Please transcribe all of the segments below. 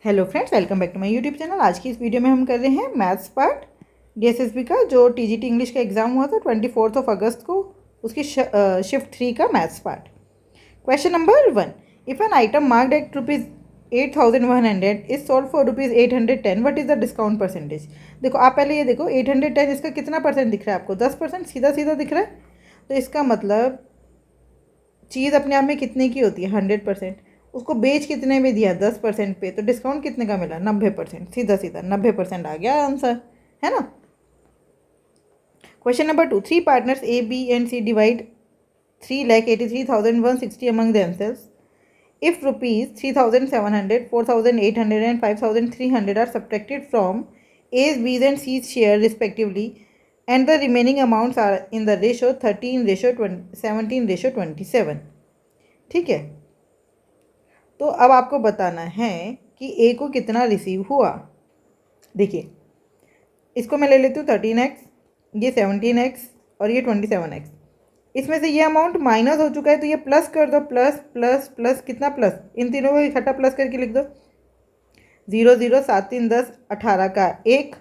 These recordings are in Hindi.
Hello friends, welcome back to my YouTube channel. आज की इस वीडियो में हम कर रहे हैं मैथ्स पार्ट डीएसएसबी का। जो टीजीटी इंग्लिश का एग्जाम हुआ था 24 अगस्त को, उसकी शिफ्ट 3 का maths part. Question number 1, if an item marked at ₹8,100 is sold for ₹810, what is the discount percentage. देखो, आप पहले ये देखो 810 इसका कितना परसेंट दिख रहा है आपको? 10%, सीधा सीधा दिख रहा है। तो इसका मतलब चीज़ अपने आप में कितने की होती है? 100%। उसको बेच कितने में दिया? 10% पे। तो डिस्काउंट कितने का मिला? 90%। सीधा सीधा 90% आ गया आंसर, है ना। Question number 2, 3 partners A B and C divide 3,83,160 among themselves. If ₹3,700, 4,800 and 5,300 are subtracted from A's, B's and C's share respectively, and the remaining amounts are in the ratio 13:17:27. ठीक है, तो अब आपको बताना है कि ए को कितना रिसीव हुआ। देखिए, इसको मैं ले लेती हूँ 13x, ये 17x और ये 27x। इसमें से ये अमाउंट माइनस हो चुका है, तो ये प्लस कर दो। प्लस प्लस प्लस, कितना प्लस? इन तीनों को इकट्ठा प्लस करके लिख दो। 0 0 7 3 10 18 का 1,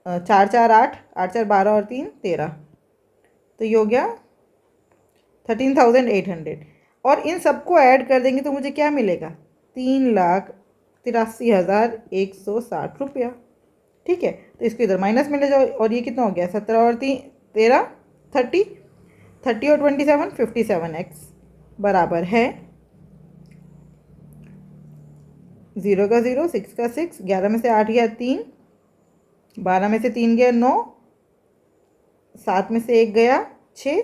4 4 8, 8 4 12 और 3 13, तो ये हो गया 13,800। और इन सबको ऐड कर देंगे तो मुझे क्या मिलेगा? 3,83,160 रुपया। ठीक है, तो इसको इधर माइनस में ले जाओ। और ये कितना हो गया? 17 और 13 30, 30 और 27 57x बराबर है 0 का 0, 6 का 6, 11 में से 8 गया 3, 12 में से 3 गया 9, 7 में से 1 गया 6,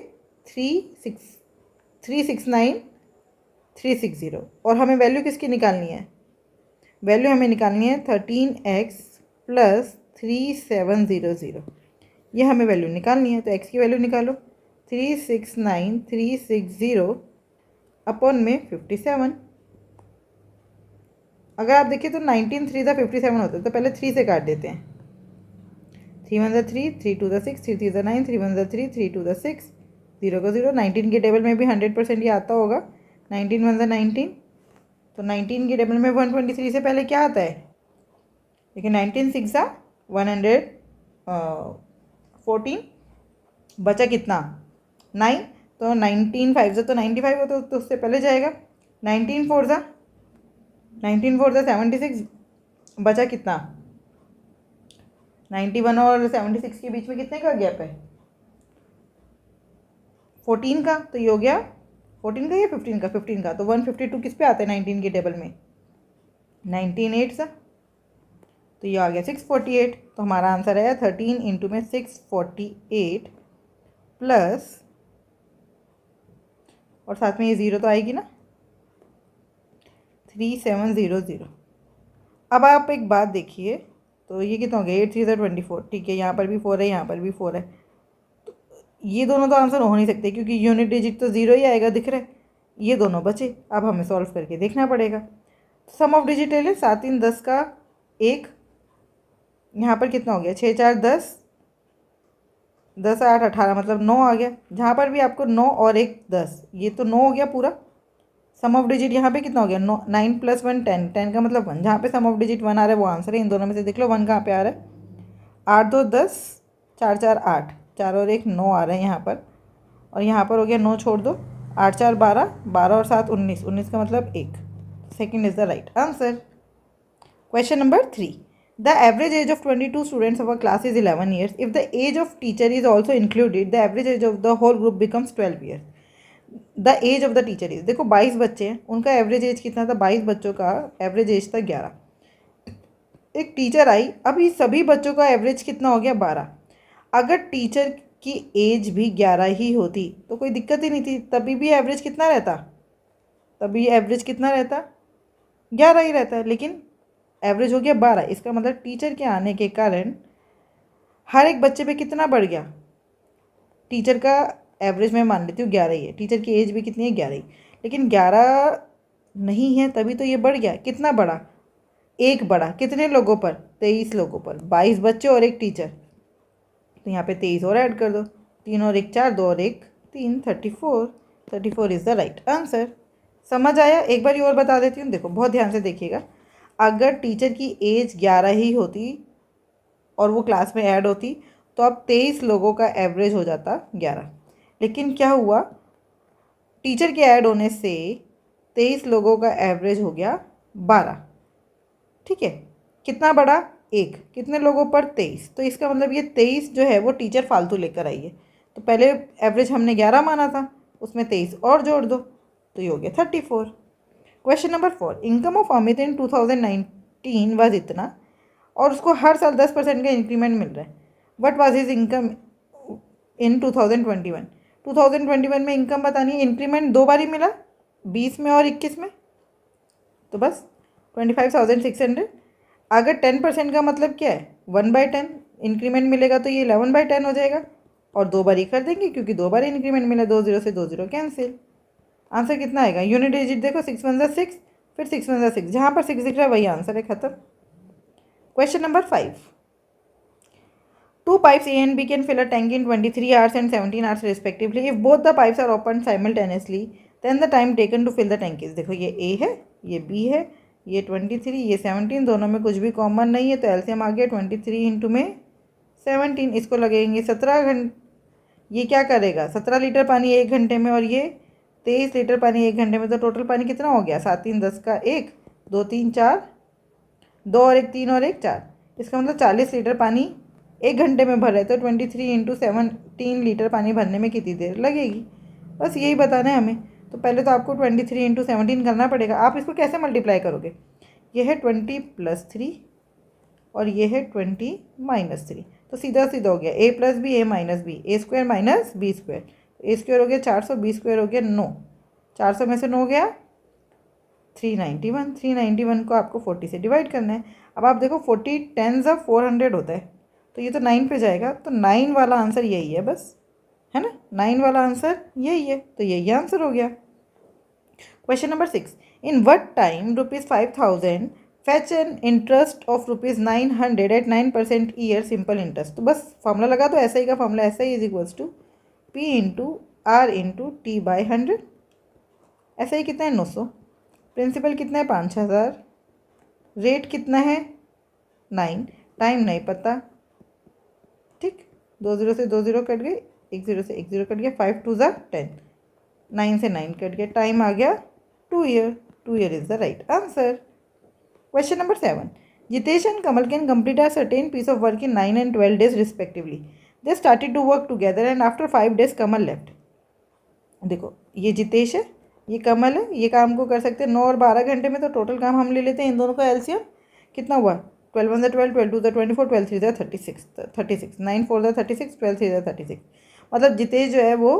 369,360। और हमें वैल्यू किसकी निकालनी है? वैल्यू हमें निकालनी है 13x प्लस 3700। ये हमें वैल्यू निकालनी है। तो x की वैल्यू निकालो, 369,360 अपॉन में 57। अगर आप देखिए तो 19 3 था 57 होता है, तो पहले 3 से काट देते हैं। 3 1 3, 3 2 6, 3 3 9, 3 1 3, 3 2 6, 0 का 0। 19 के टेबल में भी 100% ये आता होगा। 19 1 19, तो 19 के टेबल में 123 से पहले क्या आता है? देखिए, 19 6 114, बचा कितना? 9। तो 19 5 से तो 95 होता, तो उससे पहले जाएगा। 19 4 सा 76, बचा कितना? 91 और 76 के बीच में कितने का गैप है? 14 का। तो ये हो गया 14 का या 15 का? 15 का। तो 152 किस पे आता है 19 के टेबल में? 19 8 सा, तो ये आ गया 648। तो हमारा आंसर है 13 इंटू में 648 प्लस, और साथ में ये 0 तो आएगी ना, 3700। अब आप एक बात देखिए, तो ये कितना हो गया? 8 3 24। ठीक है, यहाँ पर भी 4 है, यहाँ पर भी 4 है। तो ये दोनों तो आंसर हो नहीं सकते, क्योंकि यूनिट डिजिट तो 0 ही आएगा, दिख रहा है। ये दोनों बचे, अब हमें सॉल्व करके देखना पड़ेगा। सम ऑफ डिजिट ले लें। 7 3 10 का 1, यहाँ पर कितना हो गया? 6 4 10, 10 8 18, मतलब 9 आ गया। जहाँ पर भी आपको 9 और 1 10, ये तो 9 हो गया पूरा। सम ऑफ डिजिट यहाँ पे कितना हो गया? 9 + 1 10, 10 का मतलब 1। जहाँ पे सम ऑफ डिजिट 1 आ रहा है वो आंसर है। इन दोनों में से देख लो 1 कहाँ पे आ रहा है? 8 2 10, 4 4 8, 4 और 1 9 आ रहे हैं यहाँ पर। और यहाँ पर हो गया 9 छोड़ दो, 8 4 12, 12 और 7 19, 19 का मतलब 1। Second is the right answer. Question number 3. The average age of 22 students of a class is 11 years. If the age of teacher is also included, the average age of the whole group becomes 12 years. The age of the teacher is, देखो 22 बच्चे हैं, उनका एवरेज एज कितना था? 22 बच्चों का एवरेज एज था 11। एक टीचर आई, अभी सभी बच्चों का एवरेज कितना हो गया? 12। अगर टीचर की एज भी 11 ही होती तो कोई दिक्कत ही नहीं थी, तभी भी एवरेज कितना रहता? तभी एवरेज कितना रहता? 11 ही रहता है। लेकिन एवरेज हो गया 12। इसका मतलब टीचर के आने के कारण हर एक बच्चे पे कितना बढ़ गया? टीचर का एवरेज मैं मान लेती हूँ 11 ही है, टीचर की एज भी कितनी है? 11 ही। लेकिन 11 नहीं है, तभी तो ये बढ़ गया। कितना बढ़ा? 1 बढ़ा। कितने लोगों पर? 23 लोगों पर। 22 बच्चे और 1 टीचर, तो यहाँ पे 23 और ऐड कर दो। 3 और 1 4, 2 और 1 3, 34। 34 इज़ द राइट आंसर। समझ आया? एक बार और बता देती हूँ, देखो बहुत ध्यान से देखिएगा। अगर टीचर की एज 11 ही होती और वो क्लास में ऐड होती तो अब 23 लोगों का एवरेज हो जाता 11। लेकिन क्या हुआ, टीचर के ऐड होने से 23 लोगों का एवरेज हो गया 12। ठीक है, कितना बढ़ा, एक, कितने लोगों पर, 23। तो इसका मतलब ये 23 जो है वो टीचर फालतू लेकर आई है। तो पहले एवरेज हमने 11 माना था, उसमें 23 और जोड़ दो तो ये हो गया 34। Question number 4, income of Amit in 2019 was इतना और उसको हर साल 10% का इंक्रीमेंट मिल रहा है। What was his income in 2021? 2021 में इनकम बतानी है, इंक्रीमेंट दो बार ही मिला, 20 में और 21 में, तो बस 25,600। अगर 10% का मतलब क्या है, 1/10 इंक्रीमेंट मिलेगा तो ये 11/10 हो जाएगा और दो बार ही कर देंगे क्योंकि दो बार इंक्रीमेंट मिला, 2 0 से 2 0 कैंसिल। आंसर कितना आएगा, यूनिट डिजिट देखो, 6 1 6, फिर 6 1 6, जहाँ पर 6 दिख रहा है वही आंसर है, खत्म। Question number 5, two pipes A and B can fill a tank in 23 hours and 17 hours respectively. If both the pipes are opened simultaneously, then the time taken to fill the tank is, देखो ये A है, ये B है, ये 23, ये 17, दोनों में कुछ भी कॉमन नहीं है तो एलसीएम आ गया 23 इंटू में 17, इसको लगेंगे 17 घंटे। ये क्या करेगा, 17 लीटर पानी 1 घंटे में और ये 23 लीटर पानी 1 घंटे में, तो टोटल पानी कितना हो गया, 7 3 10 का 1, 2 3 4, 2 और 1 3 और 1 4, इसका मतलब 40 लीटर पानी 1 घंटे में भर रहे तो 23 इंटू 17 लीटर पानी भरने में कितनी देर लगेगी, बस यही बताना है हमें। तो पहले तो आपको 23 इंटू 17 करना पड़ेगा। आप इसको कैसे मल्टीप्लाई करोगे, ये है 20 + 3 और ये है 20 - 3, तो सीधा सीधा हो गया a + b a - b, a² - b², a² हो गया 400, b² हो गया 9, 400 में से 9 गया 391, 391 को आपको 40 से डिवाइड करना है। अब आप देखो 40 10 × 400 होता है, तो ये तो 9 पे जाएगा, तो 9 वाला आंसर यही है बस, है ना, 9 वाला आंसर यही है, तो यही आंसर हो गया। Question number 6, in what time ₹5,000 fetch an interest of ₹900 at 9% year simple interest. तो बस फॉर्मूला लगा दो, ऐसा ही का फॉर्मूला, ऐसा ही = P × R × T/100। ऐसा ही कितना है 900, प्रिंसिपल कितना है 5,000, रेट कितना है 9, टाइम नहीं पता, ठीक, 2 0 से 2 0 कट गए, 1 0 से 1 0 कट गया, 5 2 10, 9 से 9 कट गया, टाइम आ गया 2 year, 2 year is the right answer. Question number 7, Jitesh and Kamal can complete a certain piece of work in 9 and 12 days respectively. They started to work together and after 5 days Kamal left. देखो ये जितेश है, ये कमल है, ये काम को कर सकते हैं 9 और 12 घंटे में, तो टोटल काम हम ले लेते हैं इन दोनों का एलसीएम, कितना हुआ, 12 1 12, 12 2 24, 12 3 36, 9 4 36, 12 3 36, मतलब जितेश जो है वो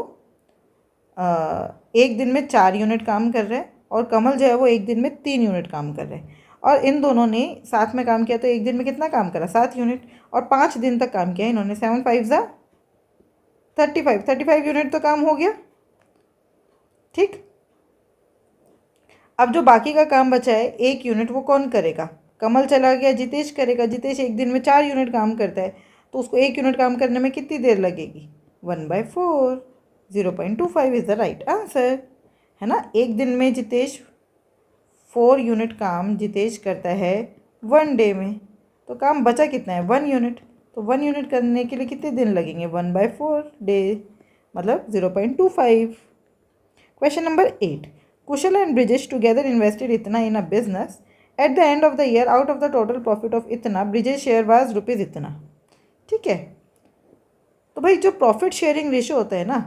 एक दिन में 4 यूनिट काम कर रहे हैं और कमल जो है वो एक दिन में 3 यूनिट काम कर रहे हैं, और इन दोनों ने साथ में काम किया तो एक दिन में कितना काम करा, 7 यूनिट, और 5 दिन तक काम किया इन्होंने, 7 5 35 यूनिट तो काम हो गया, ठीक। अब जो बाकी का काम बचा है 1 यूनिट, वो कौन करेगा, कमल चला गया, जितेश करेगा। जितेश एक दिन में 4 यूनिट काम करता है तो उसको 1 यूनिट काम करने में कितनी देर लगेगी, 1/4, 0.25 इज द राइट आंसर, है ना। एक दिन में जितेश 4 यूनिट काम जितेश करता है 1 डे में, तो काम बचा कितना है 1 यूनिट, तो 1 यूनिट करने के लिए कितने दिन लगेंगे, 1/4 डे, मतलब 0.25। Question number 8, Kushal and Brijesh together invested इतना in a business, at the end of the year out of the total profit of इतना ब्रिजेश शेयर वाज रुपीज़ इतना, ठीक है। तो भाई जो प्रॉफिट शेयरिंग रेशो होता है ना,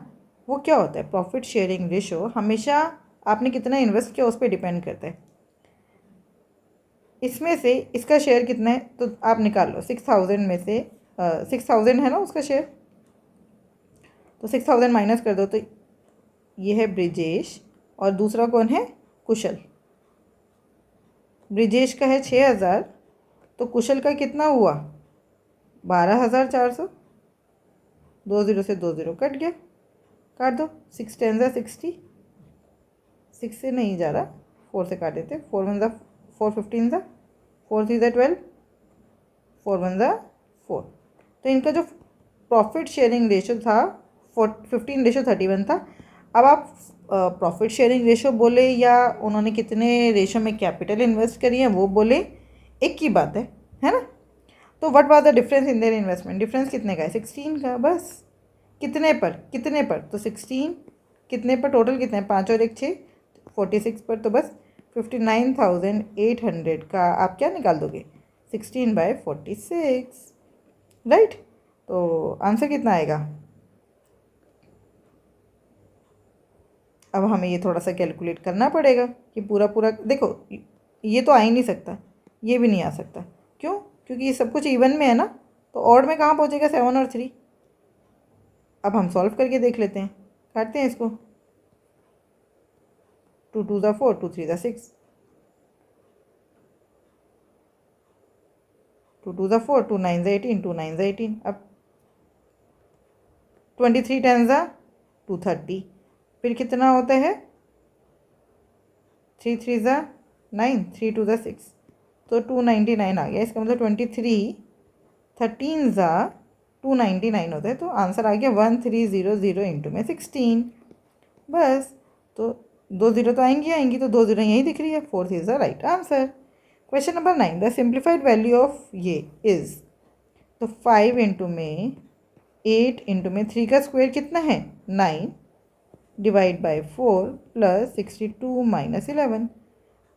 वो क्या होता है, प्रॉफिट शेयरिंग रेशो हमेशा आपने कितना इन्वेस्ट किया उस पर डिपेंड करता है। इसमें से इसका शेयर कितना है तो आप निकाल लो, 6,000 में से 6,000 है ना उसका शेयर, तो 6,000 माइनस कर दो, तो ये है ब्रिजेश और दूसरा कौन है, कुशल। ब्रिजेश का है 6,000, तो कुशल का कितना हुआ 12,400, 2 0 से 2 0 कट गया, काट दो, 6 10 60, 6 से नहीं जा रहा, 4 से काट देते, 4 1 4 15 4 3 12, 4 1 4, तो इनका जो प्रॉफिट शेयरिंग रेशो था 15:31 था। अब आप प्रॉफिट शेयरिंग रेशो बोले या उन्होंने कितने रेशो में कैपिटल इन्वेस्ट करी है वो बोले, एक की बात है ना। तो what was the difference in their investment, difference कितने का है 16 का, बस कितने पर तो 16 कितने पर, टोटल कितने हैं 5 और 1 6, 46 पर, तो बस 59,800 का आप क्या निकाल दोगे 16/46, राइट। तो आंसर कितना आएगा। अब हमें ये थोड़ा सा कैलकुलेट करना पड़ेगा कि पूरा पूरा देखो, ये तो आ ही नहीं सकता, ये भी नहीं आ सकता, क्यों, क्योंकि ये सब कुछ इवन में है ना, तो ऑड में कहाँ पहुँचेगा 7 और 3। अब हम सॉल्व करके देख लेते हैं, काटते हैं इसको, 2 2 ज़ा 4, 2 3 ज़ा 6, 2 2 ज़ा 4, 2 9 ज़ा 18, 2 9 ज़ा 18, अब 23 10 ज़ा 230, फिर कितना होता है 3 3 ज़ा 9, 3 2 ज़ा 6, तो 299 आ गया। इसका मतलब 23 13 ज़ा 299 होता है, तो आंसर आ गया 1300 इंटू में 16, बस। तो 2 ज़ीरो तो आएंगी, तो 2 ज़ीरो यहीं दिख रही है, 4 is the right answer. Question number 9, the simplified value of ये इज़, तो 5 इंटू में 8 इंटू में 3 का स्क्वायर कितना है 9 डिवाइड बाई 4 प्लस 62 माइनस 11,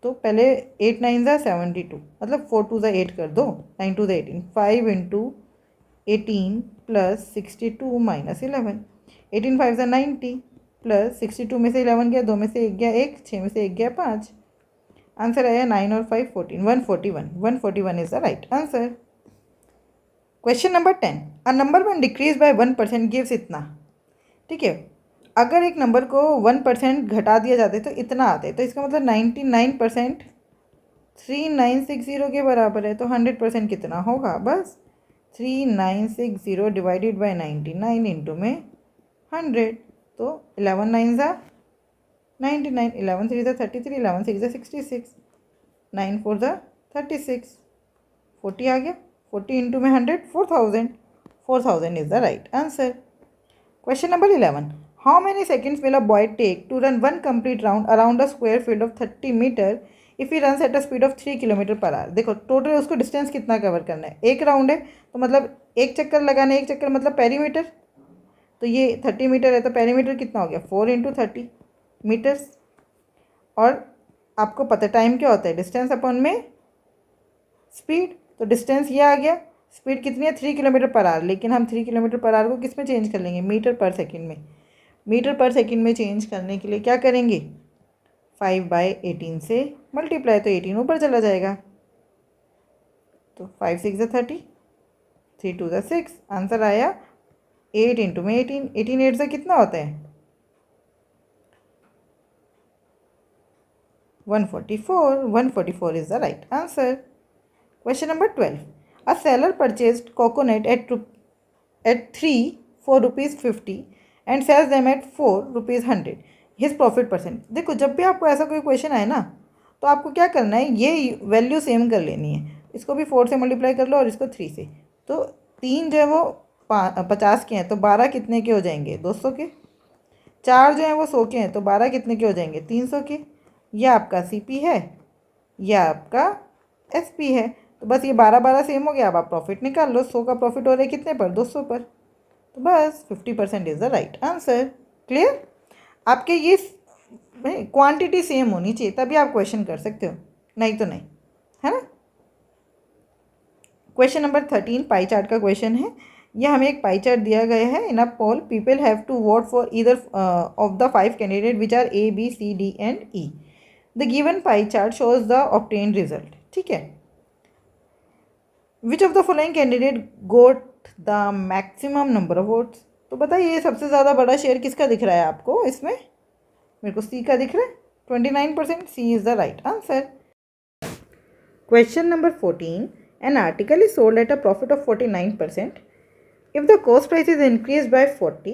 तो पहले 8 9 ज़ा 72, मतलब 4 2 ज़ा 8 कर दो, 9 2 ज़ा 18, 5 इंटू 18 प्लस 62 माइनस 11, 18 5 ज़ा 90 प्लस 62 में से 11 गया, 2 में से 1 गया 1, 6 में से 1 गया 5, आंसर आया 9 और 5 14, 141 is the right answer. Question number 10, a number one decrease by 1% gives इतना, ठीक है। अगर एक नंबर को 1% घटा दिया जाता है तो इतना आते हैं, तो इसका मतलब 99% 3960 के बराबर है, तो 100% कितना होगा, बस 3960 डिवाइडेड बाई 99 इंटू में 100, तो 11 9 ज़ा 99, 11 3 ज़ा 33, 11 6 ज़ा 66, 9 4 ज़ा 36, 40 आ गया, 40 इंटू में 100 4000 is the right answer. Question number 11, how many seconds will a boy take to run one complete round around a square field of 30 metre if he run at a speed of 3 kilometre per hour. देखो टोटल उसको डिस्टेंस कितना कवर करना है, एक राउंड है तो मतलब एक चक्कर लगाना है, एक चक्कर मतलब पेरीमीटर, तो ये 30 मीटर है तो पेरीमीटर कितना हो गया 4 इंटू 30 मीटर्स, और आपको पता टाइम क्या होता है डिस्टेंस अपॉन में स्पीड, तो डिस्टेंस ये आ गया, स्पीड कितनी है 3 किलोमीटर पर आवर, लेकिन हम 3 किलोमीटर पर आवर को किस में चेंज कर लेंगे मीटर पर सेकेंड में, मीटर पर सेकेंड में चेंज करने के लिए क्या करेंगे 5/18 से मल्टीप्लाई, तो 18 ऊपर चला जाएगा, तो 5 6 ज़ा 30, 3 2 ज़ा 6, आंसर आया 8 इंटू में 18, 18 8 से कितना होता है 144 is the right answer. Question number 12, a seller purchased coconut at 3 4 rupees 50 and sells them at 4 rupees 100, his profit percent. देखो जब भी आपको ऐसा कोई क्वेश्चन आए ना, तो आपको क्या करना है, ये वैल्यू सेम कर लेनी है, इसको भी 4 से मल्टीप्लाई कर लो और इसको 3 से, तो 3 जो है वो 50 के हैं, तो 12 कितने के हो जाएंगे 200 के, 4 जो हैं वो 100 के हैं, तो 12 कितने के हो जाएंगे 300 के, यह आपका CP है, यह आपका SP है, तो बस ये 12 12 सेम हो गया। अब आप प्रॉफिट निकाल लो, 100 का प्रॉफिट हो रहा है कितने पर 200 पर, तो बस 50% is the right answer. Clear, आपके ये क्वांटिटी सेम होनी चाहिए तभी आप क्वेश्चन कर सकते हो, नहीं तो नहीं, है ना। क्वेश्चन नंबर 13 पाई चार्ट का क्वेश्चन है, यह हमें एक पाई चार्ट दिया गया है, in a poll people have to vote for either of the 5 candidate which are A B C D and E, the given pie chart shows the obtain result, ठीक है। Which of the following candidate got the maximum number of votes, तो बताइए सबसे ज़्यादा बड़ा शेयर किसका दिख रहा है आपको इसमें, मेरे को C का दिख रहा है 29%, C is the right answer. Question number 14, an article is sold at a profit of 49%. If the cost price is increased by 40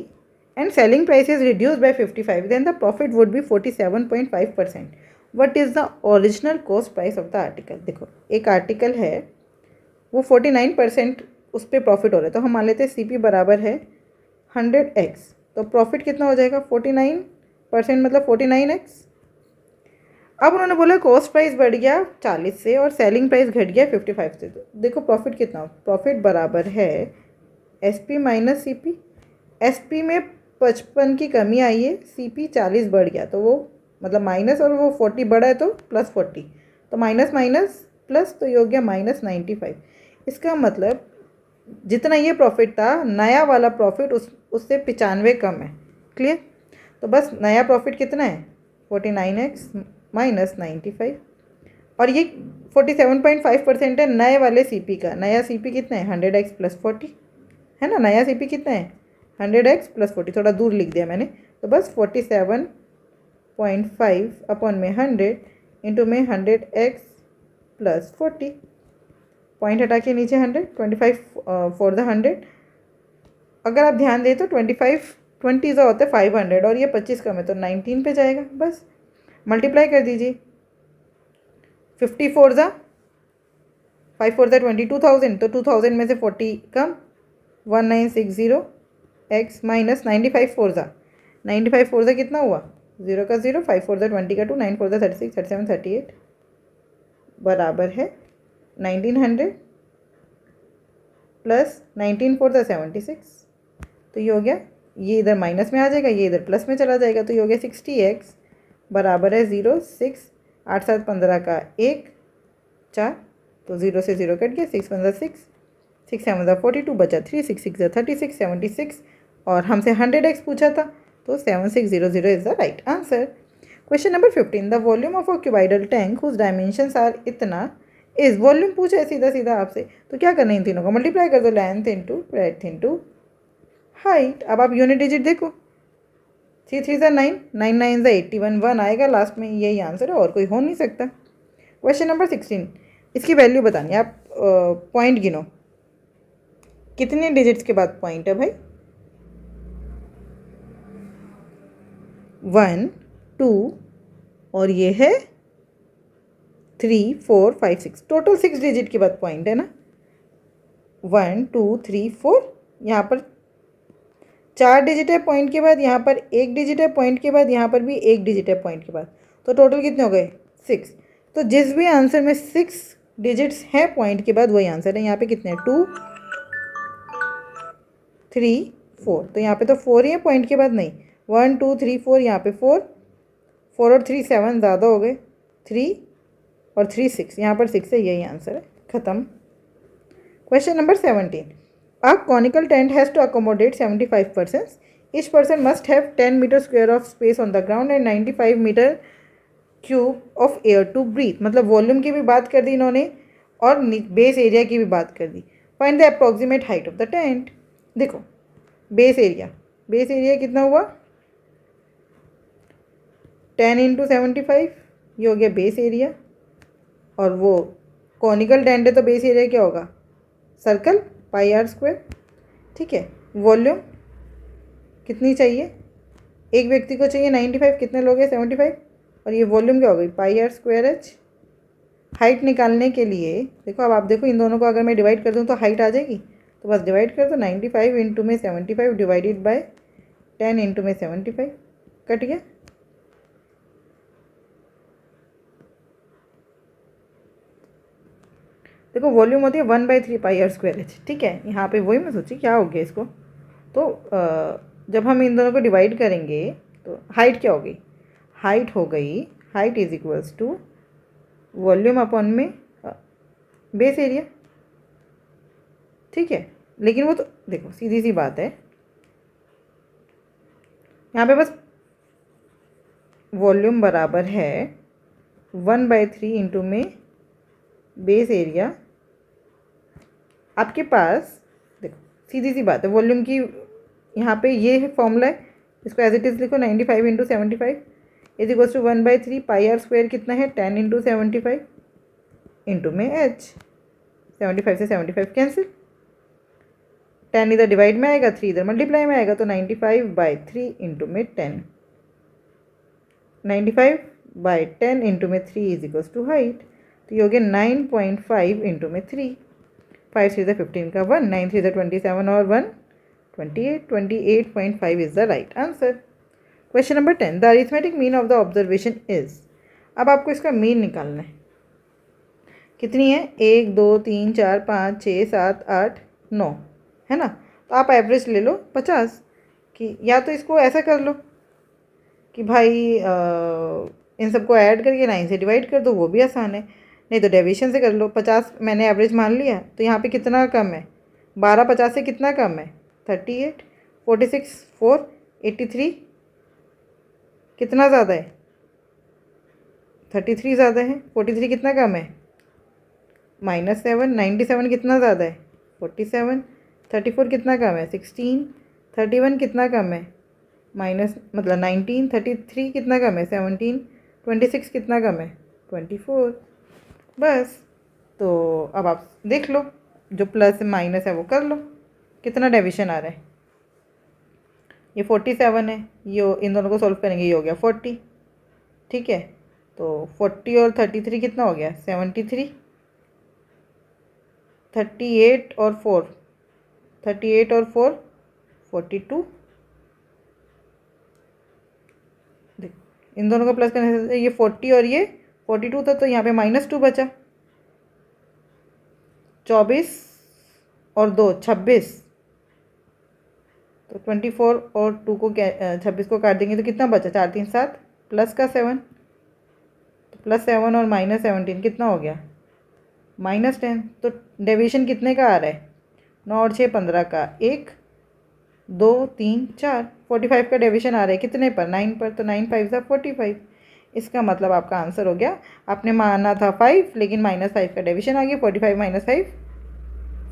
and selling price is reduced by 55, then the profit would be 47.5%. What is the original cost price of the article? देखो एक आर्टिकल है वो 49% उस पर प्रॉफिट हो रहा है, तो हम मान लेते हैं CP बराबर है 100x, तो प्रॉफिट कितना हो जाएगा 49% मतलब 49x, अब उन्होंने बोला कॉस्ट प्राइस बढ़ गया 40 से और सेलिंग प्राइस घट गया 55 से। तो देखो प्रॉफिट कितना, प्रॉफिट बराबर है S P minus C P. S P में 55 की कमी आई है, सी पी 40 बढ़ गया, तो वो मतलब माइनस, और वो 40 बढ़ा है तो प्लस 40, तो माइनस माइनस प्लस, तो ये हो गया -95। इसका मतलब जितना ये प्रॉफिट था, नया वाला प्रॉफिट उससे 95 कम है। क्लियर? तो बस नया प्रॉफिट कितना है 49x माइनस 95, और ये 47.5% है नए वाले सीपी का। नया सीपी कितना है 100x प्लस 40 है ना। नया सीपी कितना है 100x प्लस 40, थोड़ा दूर लिख दिया मैंने। तो बस 47.5 अपॉन में 100 इंटू में 100x प्लस 40, पॉइंट हटा के नीचे 100, 25 फॉर द 100। अगर आप ध्यान दें तो 25 20 का होता है 500 और ये 25 कम है तो 19 पे जाएगा। बस मल्टीप्लाई कर दीजिए, 54 ज़ा 5 4 ज़ा 22,000, तो 2000 में से 40 कम 1960 x माइनस 95 4 ज़ा 95 4 ज़ा कितना हुआ 0 का 0, 5 4 ज़ा 20 का 2, 9 4 ज़ा 36, 37 38 बराबर है 1900 प्लस 19 4 ज़ा 76। तो ये हो गया, ये इधर माइनस में आ जाएगा, ये इधर प्लस में चला जाएगा, तो ये हो गया 60x बराबर है 0 6 8 7 15 का 1 4, तो 0 से 0 कट गया, 6 1 6 6 7 42 बचा 3, 6 6 36 76, और हमसे 100x पूछा था, तो 7600 is the right answer. Question number 15, the volume of a cuboidal tank whose dimensions are इतना इज। वॉल्यूम पूछा है सीधा सीधा आपसे, तो क्या करना है इन तीनों को मल्टीप्लाई कर दो, length into breadth into height. अब आप यूनिट डिजिट देखो, 3 3 ज़ा 9, 9 9 ज़ा 81, 1 आएगा लास्ट में, यही आंसर है और कोई हो नहीं सकता। क्वेश्चन नंबर 16, इसकी वैल्यू बतानी है। आप पॉइंट गिनो, कितने डिजिट्स के बाद पॉइंट है भाई 1 2 और ये है 3 4 5 6, टोटल 6 डिजिट के बाद पॉइंट है ना। 1 2 3 4, यहाँ पर 4 डिजिट है पॉइंट के बाद, यहाँ पर 1 डिजिट है पॉइंट के बाद, यहाँ पर भी 1 डिजिट है पॉइंट के बाद, तो टोटल कितने हो गए 6। तो जिस भी आंसर में 6 डिजिट्स हैं पॉइंट के बाद वही आंसर है। यहाँ पे कितने हैं 2 3 4, तो यहाँ पे तो 4 ही है पॉइंट के बाद, नहीं 1 2 3 4, यहाँ पे 4 4 और 3 7 ज़्यादा हो गए, 3 और 3 6, यहाँ पर 6 है, यही आंसर है, ख़त्म। Question number 17. A conical tent has to accommodate 75 persons. Each person must have 10 meter square of space on the ground and 95 meter cube of air to breathe. मतलब वॉल्यूम की भी बात कर दी इन्होंने और बेस एरिया की भी बात कर दी। Find the approximate height of the tent. देखो बेस एरिया कितना हुआ 10 इंटू 75, ये हो गया बेस एरिया, और वो कॉनिकल टेंट है तो बेस एरिया क्या होगा सर्कल पाई आर स्क्वायर। ठीक है, वॉल्यूम कितनी चाहिए, एक व्यक्ति को चाहिए 95, कितने लोग हैं 75, और ये वॉल्यूम क्या हो गई पाई आर स्क्वायर एच। हाइट निकालने के लिए देखो, अब आप देखो इन दोनों को अगर मैं डिवाइड कर दूँ तो हाइट आ जाएगी, तो बस डिवाइड कर दो 95 इंटू में 75 डिवाइडेड बाय 10 इंटू में 75, कट गया। देखो वॉल्यूम होती है 1/3 पाई आर स्क्वायर एच। ठीक है, यहाँ पे वही मैं सोची क्या हो गया इसको, तो जब हम इन दोनों को डिवाइड करेंगे तो हाइट क्या हो गई, height is equals to volume upon में बेस एरिया। ठीक है, लेकिन वो तो देखो सीधी सी बात है, यहाँ पे बस वॉल्यूम बराबर है 1/3 इंटू में बेस एरिया। आपके पास देखो सीधी सी बात है, वॉल्यूम की यहाँ पे ये है फॉर्मूला है, इसको एज इट इज़ लिखो 95 into 75 is equals to 1/3 pi r square कितना है 10 इंटू 75 इंटू में एच। 75 से 75 कैंसिल, 10 इधर डिवाइड में आएगा, 3 इधर मल्टीप्लाई में आएगा, तो 95/3 इंटू में 10, 95/10 इंटू में 3 इज इक्वल्स टू हाइट, तो ये हो गया 9.5 इंटू में 3, 5 3 15 का 1, 9 3 27 और 1 28, 28.5 is the right answer. Question number 10. The arithmetic mean of the observation is. अब आपको इसका मीन निकालना है। कितनी है? 1 2 3 4 5 6 7 8 9, है ना। तो आप एवरेज ले लो 50 कि, या तो इसको ऐसा कर लो कि भाई इन सबको ऐड करके 9 से डिवाइड कर दो, वो भी आसान है। नहीं तो डेविएशन से कर लो। 50 मैंने एवरेज मान लिया, तो यहाँ पे कितना कम है? 12 50 से कितना कम है? 38। 46 4 83 कितना ज़्यादा है? 33 ज़्यादा है। 43 कितना कम है? -7। 97 कितना ज़्यादा है? 47। 34 कितना कम है? 16। 31 कितना कम है? माइनस मतलब 19। 33 कितना कम है? 17। 26 कितना कम है? 24। बस। तो अब आप देख लो, जो प्लस माइनस है वो कर लो, कितना डेविएशन आ रहा है। ये 47 है, ये इन दोनों को सॉल्व करेंगे, ये हो गया 40। ठीक है, तो 40 और 33 कितना हो गया? 73। 38 और 4 42। इन दोनों को प्लस करने से ये 40 और ये 42 था, तो यहाँ पे -2 बचा। 24 और 2 26, तो 24 और 2 को 26 को काट देंगे तो कितना बचा? 4 3 7 प्लस का 7, तो +7 और -17 कितना हो गया? -10। तो डेविएशन कितने का आ रहा है? 9 और 6 15 का, 1 2 3 4 45 का डेविएशन आ रहा है। कितने पर? 9 पर। तो 9 5 45। इसका मतलब आपका आंसर हो गया, आपने माना था 5 लेकिन -5 का डेविएशन आ गया। 45 - 5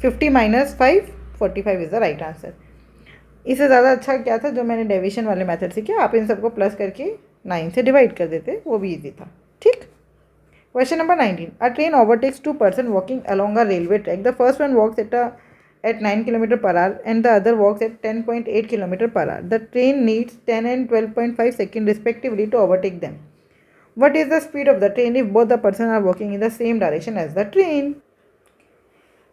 50 - 5 45 इज़ द राइट आंसर। इससे ज़्यादा अच्छा क्या था जो मैंने डेविएशन वाले मेथड से किया, आप इन सबको प्लस करके 9 से डिवाइड कर देते, वो भी ईजी था। ठीक। Question number 19. A train overtakes two persons walking along a railway track. The first one walks at 9 km per hour and the other walks at 10.8 km per hour. The train needs 10 and 12.5 seconds respectively to overtake them. What is the speed of the train if both the persons are walking in the same direction as the train?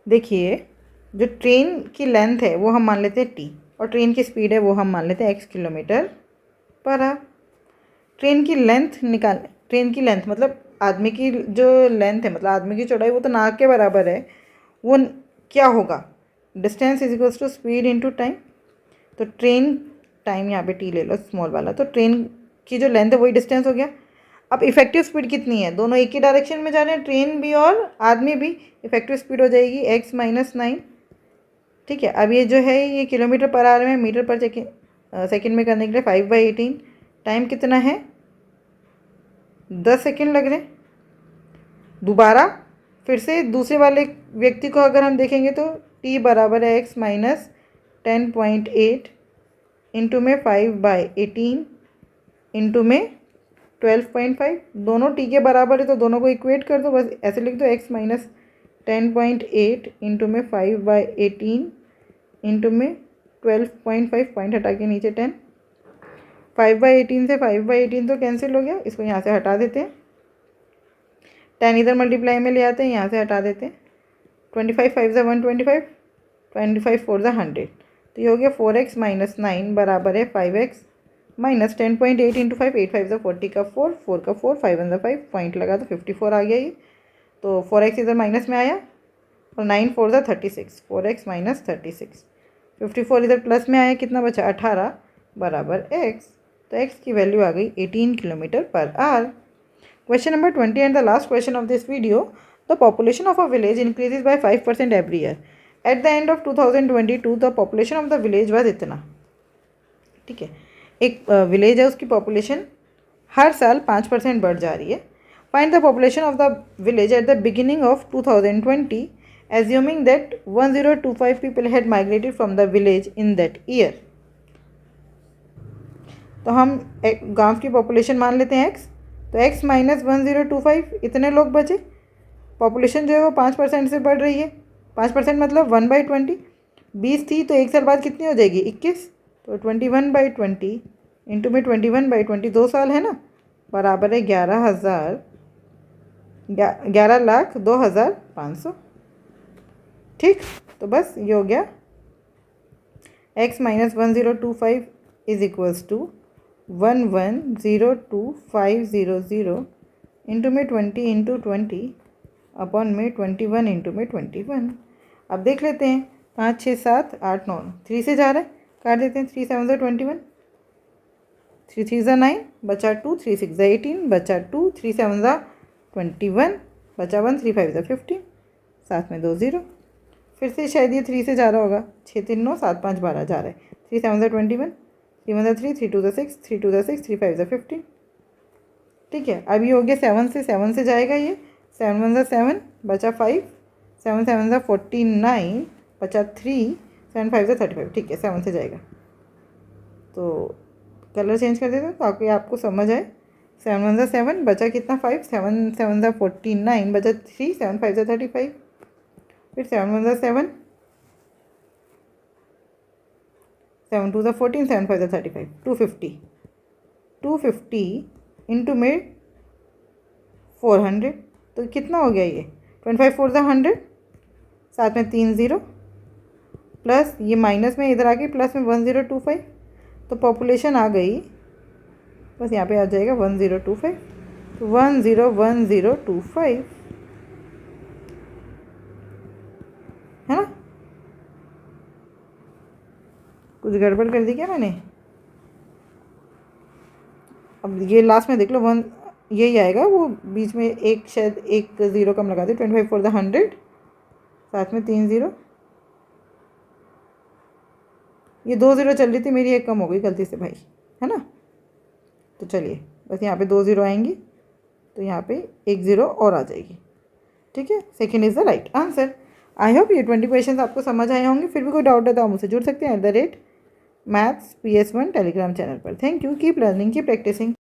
देखिए, जो ट्रेन की लेंथ है वो हम मान लेते हैं t, और ट्रेन की स्पीड है वो हम मान लेते हैं x kilometre per our. Train की लेंथ ट्रेन की लेंथ मतलब आदमी की जो लेंथ है, मतलब आदमी की चौड़ाई, वो तो नाक के बराबर है। वो क्या होगा? Distance is equals to speed into time. तो ट्रेन टाइम यहाँ पे टी ले लो स्मॉल वाला, तो ट्रेन की जो लेंथ है वही डिस्टेंस हो गया। अब इफेक्टिव स्पीड कितनी है? दोनों एक ही डायरेक्शन में जा रहे हैं, ट्रेन भी और आदमी भी। इफेक्टिव स्पीड हो जाएगी x - 9। ठीक है, अब ये जो है ये किलोमीटर पर आवर में, मीटर पर सेकेंड में करने के लिए 5/18। टाइम कितना है? 10 सेकेंड लग रहे हैं। दोबारा फिर से दूसरे वाले व्यक्ति को अगर हम देखेंगे तो t बराबर है x - 10.8 इंटू में 5/18 इंटू में 12.5। दोनों t के बराबर है तो दोनों को इक्वेट कर दो, बस ऐसे लिख दो x - 10.8 इंटू में 5/18 इंटू में 12.5, पॉइंट हटा के नीचे 10। 5/18 से 5/18 तो कैंसिल हो गया, इसको यहाँ से हटा देते हैं। 10 इधर मल्टीप्लाई में ले आते हैं, यहाँ से हटा देते हैं। 25 5 ज़ा 125, 25 4 ज़ा 100। तो ये हो गया 4x - 9 बराबर है 5x - 10.8 इंटू 5। 8 5 ज़ा 40 का 4, 4 का 4, 5 1 ज़ा 5, पॉइंट लगा तो 54 आ गया ये। तो 4x इधर माइनस में आया और 9 4 ज़ा 36, 4x - 36। 54 इधर प्लस में आया, कितना बचा? 18 बराबर x। तो x की वैल्यू आ गई 18 kilometre per our. Question number 20 and the last question of this video. The population of a village increases by 5% every year. At the end of 2022, the population of the village was इतना। ठीक है, एक विलेज है, उसकी पॉपुलेशन हर साल 5% बढ़ जा रही है। Find the population of the village at the beginning of 2020, assuming that 1025 people had migrated from the village in that year. तो हम गांव की पॉपुलेशन मान लेते हैं x, तो x - 1025 इतने लोग बचे। पॉपुलेशन जो है वो 5% से बढ़ रही है। 5% मतलब 1/20। 20 थी तो एक साल बाद कितनी हो जाएगी? 21। तो 21/20 इंटू में 21/20, 2 साल है ना, बराबर है 11,02,500। ठीक, तो बस ये हो गया x - 1025 is equals to 11,02,500 into में 20 इंटू 20 अपॉन में 21 इंटू में 21। अब देख लेते हैं 5 6 7 8 9 3 से जा रहा है, काट देते हैं। 3 7 ज़ा 21, 3 3 ज़ा 9, बचा 2, 3 6 ज़ा 18, बचा 2, 3 7 ज़ा 21, बचा 1, 3 5 ज़ा 15, साथ में 2 0। फिर से शायद ये 3 से जा रहा होगा। 6 3 9 7 5 12 जा रहा है। 3 7 ज़ा 21, 3 1 ज़ा 3, 3 2 ज़ा 6, 3 2 ज़ा 6, 3 5 ज़ा 15। ठीक है, अब ये हो गया 7 से जाएगा ये। 7 1 ज़ा 7, बचा 5, 7 7 ज़ा 49, बचा 3, 7 5 ज़ा 35। ठीक है, 7 से जाएगा। तो कलर चेंज कर देते हैं ताकि आपको समझ आए। 7 1 ज़ा 7, बचा कितना 5, 7 7 ज़ा 49, बचा 3, 7 5 ज़ा 35। फिर 7 1 ज़ा 7, 7 2 ज़ा 14, 7 5 ज़ा 35, 250। 250 इंटू में 400, तो कितना हो गया ये? 25 4 ज़ा 100, साथ में 3 0, प्लस ये माइनस में इधर आके प्लस में 1025। तो पॉपुलेशन आ गई, बस यहाँ पे आ जाएगा 1025। तो 101025 है ना। कुछ गड़बड़ कर दी क्या मैंने? अब ये लास्ट में देख लो, 1 यही आएगा। वो बीच में एक शायद एक ज़ीरो कम लगा दे। 25 4 ज़ा 100, साथ में 3 0। ये 2 0 चल रही थी मेरी, एक कम हो गई गलती से भाई, है ना। तो चलिए, बस यहाँ पे 2 0 आएंगी, तो यहाँ पे 1 0 और आ जाएगी। ठीक है, second is the right answer. I hope ये 20 क्वेश्चन आपको समझ आए होंगे। फिर भी कोई डाउट है तो आप मुझसे जुड़ सकते हैं @maths PS1 टेलीग्राम चैनल पर। Thank you, keep learning, keep practising.